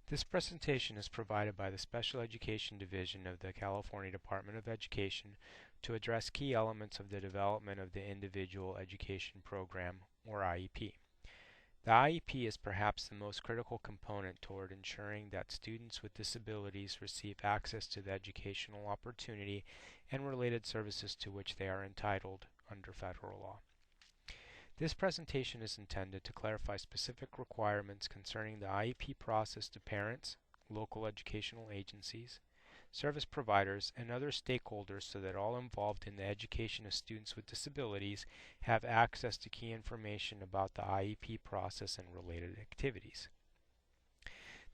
This presentation is provided by the Special Education Division of the California Department of Education to address key elements of the development of the Individual Education Program, or IEP. The IEP is perhaps the most critical component toward ensuring that students with disabilities receive access to the educational opportunity and related services to which they are entitled under federal law. This presentation is intended to clarify specific requirements concerning the IEP process to parents, local educational agencies, service providers, and other stakeholders so that all involved in the education of students with disabilities have access to key information about the IEP process and related activities.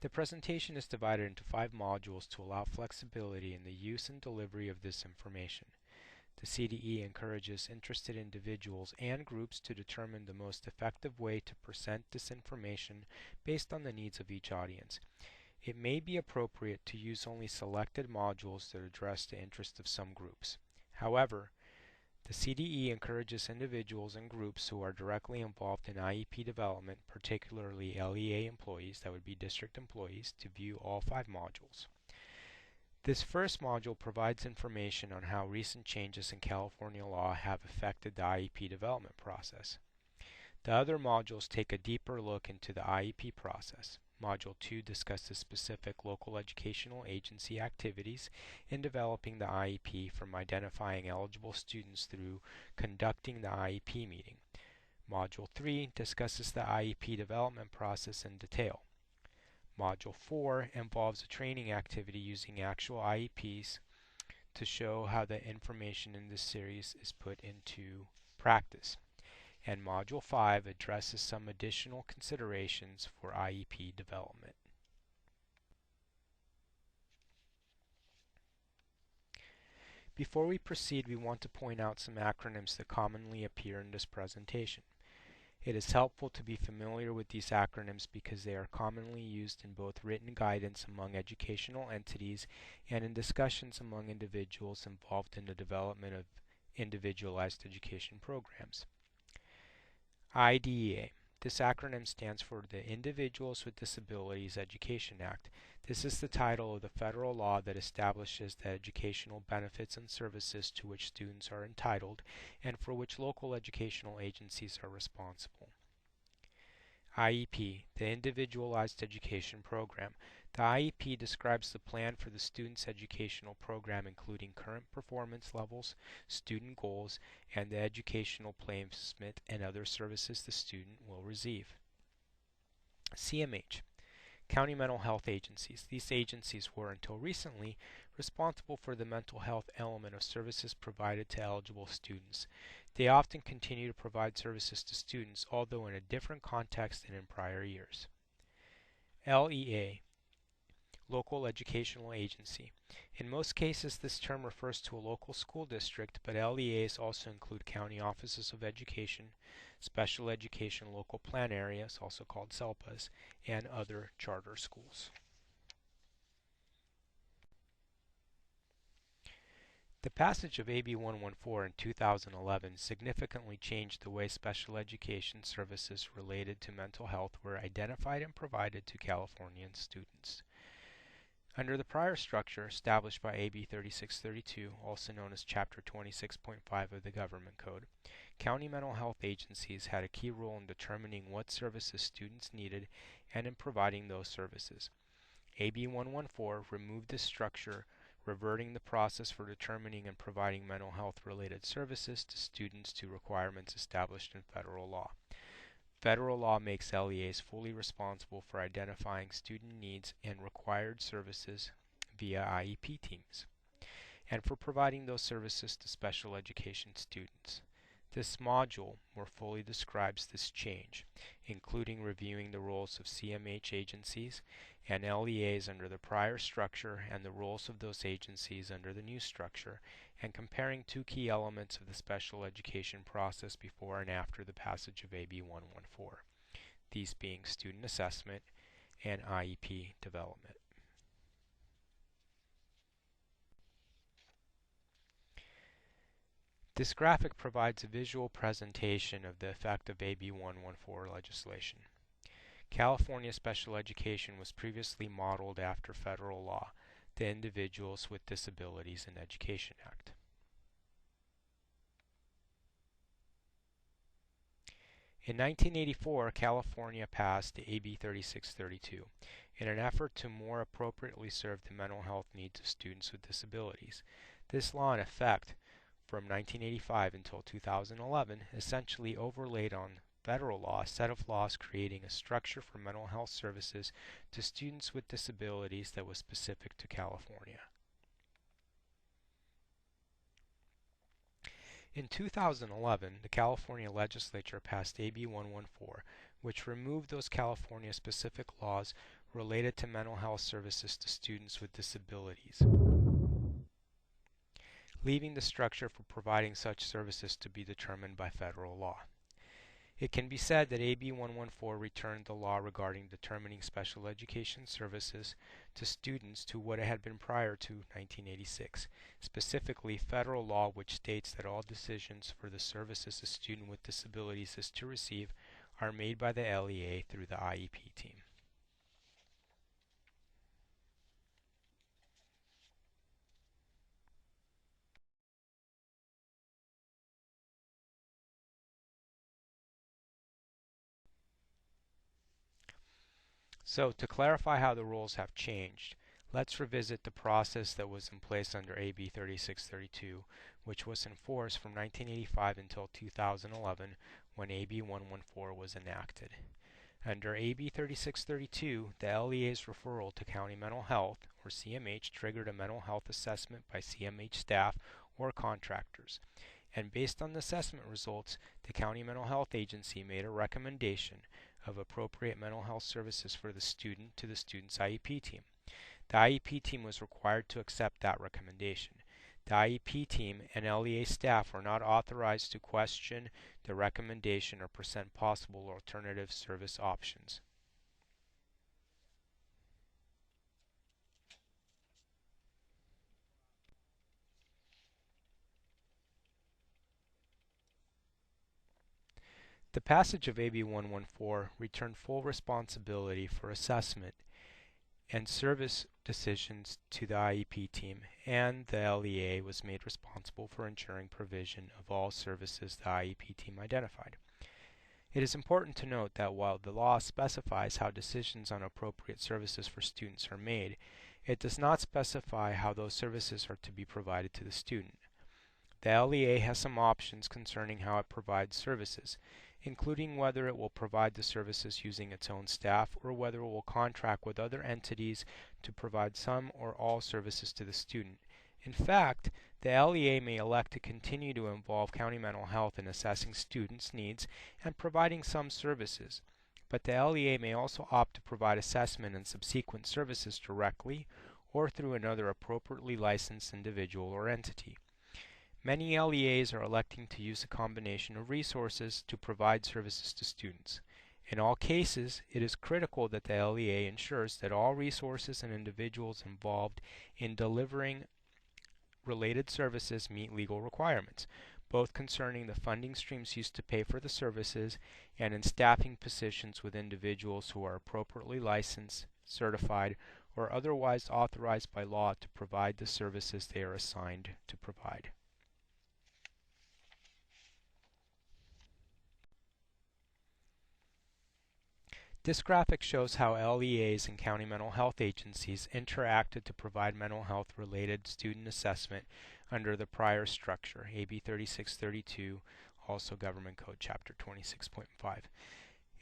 The presentation is divided into 5 modules to allow flexibility in the use and delivery of this information. The CDE encourages interested individuals and groups to determine the most effective way to present this information based on the needs of each audience. It may be appropriate to use only selected modules that address the interests of some groups. However, the CDE encourages individuals and groups who are directly involved in IEP development, particularly LEA employees, that would be district employees, to view all 5 modules. This first module provides information on how recent changes in California law have affected the IEP development process. The other modules take a deeper look into the IEP process. Module 2 discusses specific local educational agency activities in developing the IEP, from identifying eligible students through conducting the IEP meeting. Module 3 discusses the IEP development process in detail. Module 4 involves a training activity using actual IEPs to show how the information in this series is put into practice. And Module 5 addresses some additional considerations for IEP development. Before we proceed, we want to point out some acronyms that commonly appear in this presentation. It is helpful to be familiar with these acronyms because they are commonly used in both written guidance among educational entities and in discussions among individuals involved in the development of individualized education programs. IDEA. This acronym stands for the Individuals with Disabilities Education Act. This is the title of the federal law that establishes the educational benefits and services to which students are entitled and for which local educational agencies are responsible. IEP, the Individualized Education Program. The IEP describes the plan for the student's educational program, including current performance levels, student goals, and the educational placement and other services the student will receive. CMH, County Mental Health Agencies. These agencies were, until recently, responsible for the mental health element of services provided to eligible students. They often continue to provide services to students, although in a different context than in prior years. LEA, Local Educational Agency. In most cases, this term refers to a local school district, but LEAs also include county offices of education, special education local plan areas, also called SELPAs, and other charter schools. The passage of AB 114 in 2011 significantly changed the way special education services related to mental health were identified and provided to Californian students. Under the prior structure established by AB 3632, also known as Chapter 26.5 of the Government Code, county mental health agencies had a key role in determining what services students needed and in providing those services. AB 114 removed this structure, reverting the process for determining and providing mental health related services to students to requirements established in federal law. Federal law makes LEAs fully responsible for identifying student needs and required services via IEP teams, and for providing those services to special education students. This module more fully describes this change, including reviewing the roles of CMH agencies and LEAs under the prior structure and the roles of those agencies under the new structure, and comparing 2 key elements of the special education process before and after the passage of AB 114, these being student assessment and IEP development. This graphic provides a visual presentation of the effect of AB 114 legislation. California special education was previously modeled after federal law, the Individuals with Disabilities in Education Act. In 1984, California passed AB 3632 in an effort to more appropriately serve the mental health needs of students with disabilities. This law, in effect, from 1985 until 2011, essentially overlaid on federal law a set of laws creating a structure for mental health services to students with disabilities that was specific to California. In 2011, the California legislature passed AB 114, which removed those California-specific laws related to mental health services to students with disabilities, leaving the structure for providing such services to be determined by federal law. It can be said that AB 114 returned the law regarding determining special education services to students to what it had been prior to 1986, specifically federal law which states that all decisions for the services a student with disabilities is to receive are made by the LEA through the IEP team. So, to clarify how the rules have changed, let's revisit the process that was in place under AB 3632, which was enforced from 1985 until 2011 when AB 114 was enacted. Under AB 3632, the LEA's referral to County Mental Health, or CMH, triggered a mental health assessment by CMH staff or contractors. And based on the assessment results, the County Mental Health Agency made a recommendation of appropriate mental health services for the student to the student's IEP team. The IEP team was required to accept that recommendation. The IEP team and LEA staff were not authorized to question the recommendation or present possible alternative service options. The passage of AB 114 returned full responsibility for assessment and service decisions to the IEP team, and the LEA was made responsible for ensuring provision of all services the IEP team identified. It is important to note that while the law specifies how decisions on appropriate services for students are made, it does not specify how those services are to be provided to the student. The LEA has some options concerning how it provides services, including whether it will provide the services using its own staff or whether it will contract with other entities to provide some or all services to the student. In fact, the LEA may elect to continue to involve County Mental Health in assessing students' needs and providing some services, but the LEA may also opt to provide assessment and subsequent services directly or through another appropriately licensed individual or entity. Many LEAs are electing to use a combination of resources to provide services to students. In all cases, it is critical that the LEA ensures that all resources and individuals involved in delivering related services meet legal requirements, both concerning the funding streams used to pay for the services and in staffing positions with individuals who are appropriately licensed, certified, or otherwise authorized by law to provide the services they are assigned to provide. This graphic shows how LEAs and county mental health agencies interacted to provide mental health related student assessment under the prior structure, AB 3632, also Government Code Chapter 26.5.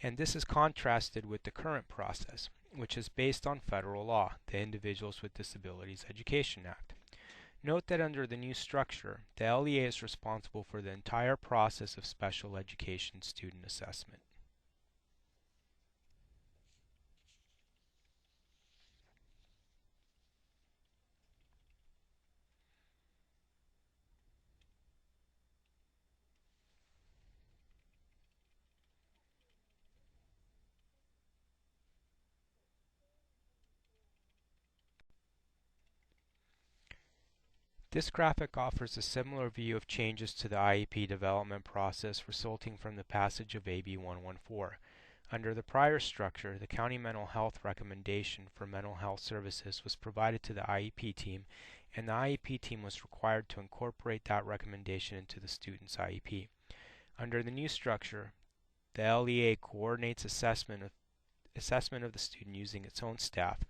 And this is contrasted with the current process, which is based on federal law, the Individuals with Disabilities Education Act. Note that under the new structure, the LEA is responsible for the entire process of special education student assessment. This graphic offers a similar view of changes to the IEP development process resulting from the passage of AB 114. Under the prior structure, the county mental health recommendation for mental health services was provided to the IEP team, and the IEP team was required to incorporate that recommendation into the student's IEP. Under the new structure, the LEA coordinates assessment of the student using its own staff,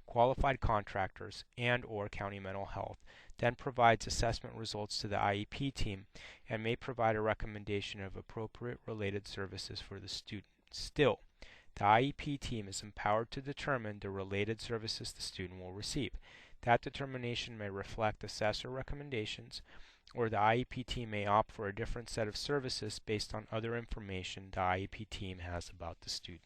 qualified contractors, and/or county mental health, then provides assessment results to the IEP team and may provide a recommendation of appropriate related services for the student. Still, the IEP team is empowered to determine the related services the student will receive. That determination may reflect assessor recommendations, or the IEP team may opt for a different set of services based on other information the IEP team has about the student.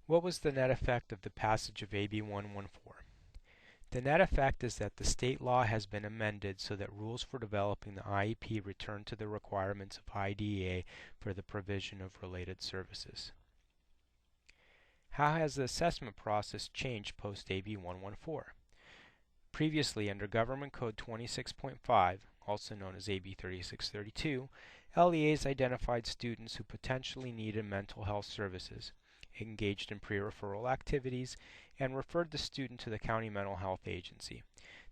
What was the net effect of the passage of AB 114? The net effect is that the state law has been amended so that rules for developing the IEP return to the requirements of IDEA for the provision of related services. How has the assessment process changed post AB 114? Previously, under Government Code 26.5, also known as AB 3632, LEAs identified students who potentially needed mental health services, engaged in pre-referral activities, and referred the student to the county mental health agency.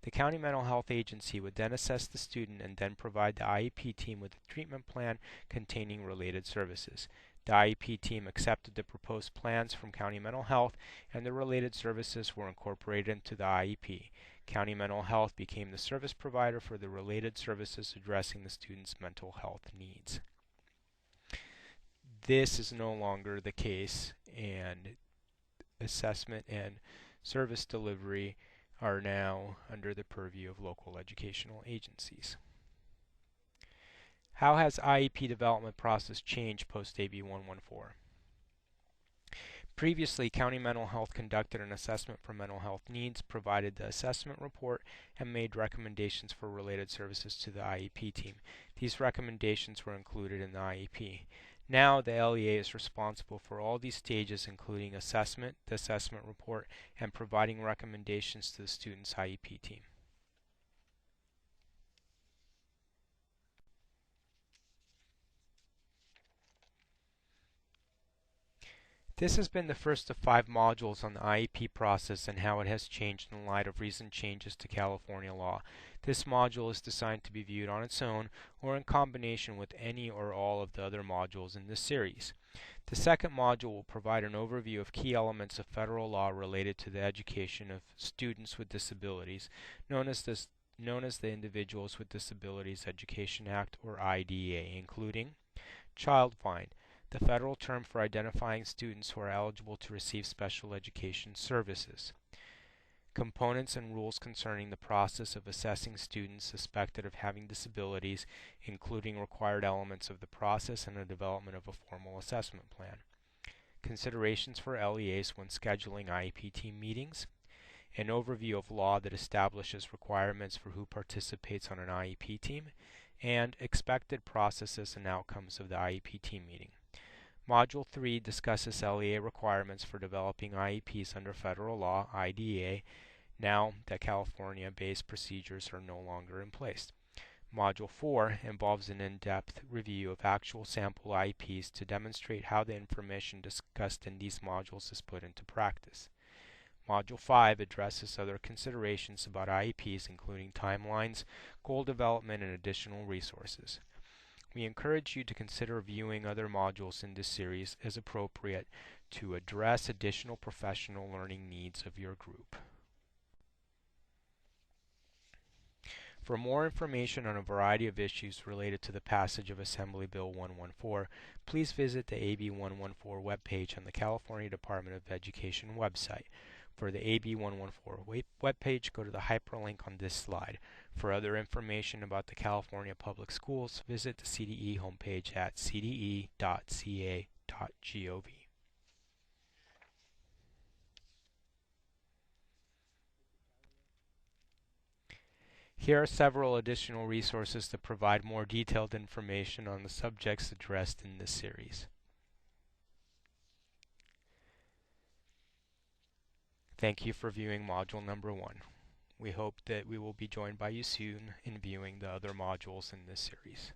The county mental health agency would then assess the student and then provide the IEP team with a treatment plan containing related services. The IEP team accepted the proposed plans from county mental health, and the related services were incorporated into the IEP. County mental health became the service provider for the related services addressing the student's mental health needs. This is no longer the case, and assessment and service delivery are now under the purview of local educational agencies. How has IEP development process changed post AB 114? Previously, county mental health conducted an assessment for mental health needs, provided the assessment report, and made recommendations for related services to the IEP team. These recommendations were included in the IEP. Now, the LEA is responsible for all these stages, including assessment, the assessment report, and providing recommendations to the student's IEP team. This has been the first of 5 modules on the IEP process and how it has changed in light of recent changes to California law. This module is designed to be viewed on its own or in combination with any or all of the other modules in this series. The second module will provide an overview of key elements of federal law related to the education of students with disabilities, known as the Individuals with Disabilities Education Act, or IDEA, including child find, the federal term for identifying students who are eligible to receive special education services. Components and rules concerning the process of assessing students suspected of having disabilities, including required elements of the process and the development of a formal assessment plan. Considerations for LEAs when scheduling IEP team meetings. An overview of law that establishes requirements for who participates on an IEP team, and expected processes and outcomes of the IEP team meeting. Module 3 discusses LEA requirements for developing IEPs under federal law, IDEA, now that California-based procedures are no longer in place. Module 4 involves an in-depth review of actual sample IEPs to demonstrate how the information discussed in these modules is put into practice. Module 5 addresses other considerations about IEPs, including timelines, goal development, and additional resources. We encourage you to consider viewing other modules in this series as appropriate to address additional professional learning needs of your group. For more information on a variety of issues related to the passage of Assembly Bill 114, please visit the AB 114 webpage on the California Department of Education website. For the AB 114 webpage, go to the hyperlink on this slide. For other information about the California Public Schools, visit the CDE homepage at cde.ca.gov. Here are several additional resources that provide more detailed information on the subjects addressed in this series. Thank you for viewing module number 1. We hope that we will be joined by you soon in viewing the other modules in this series.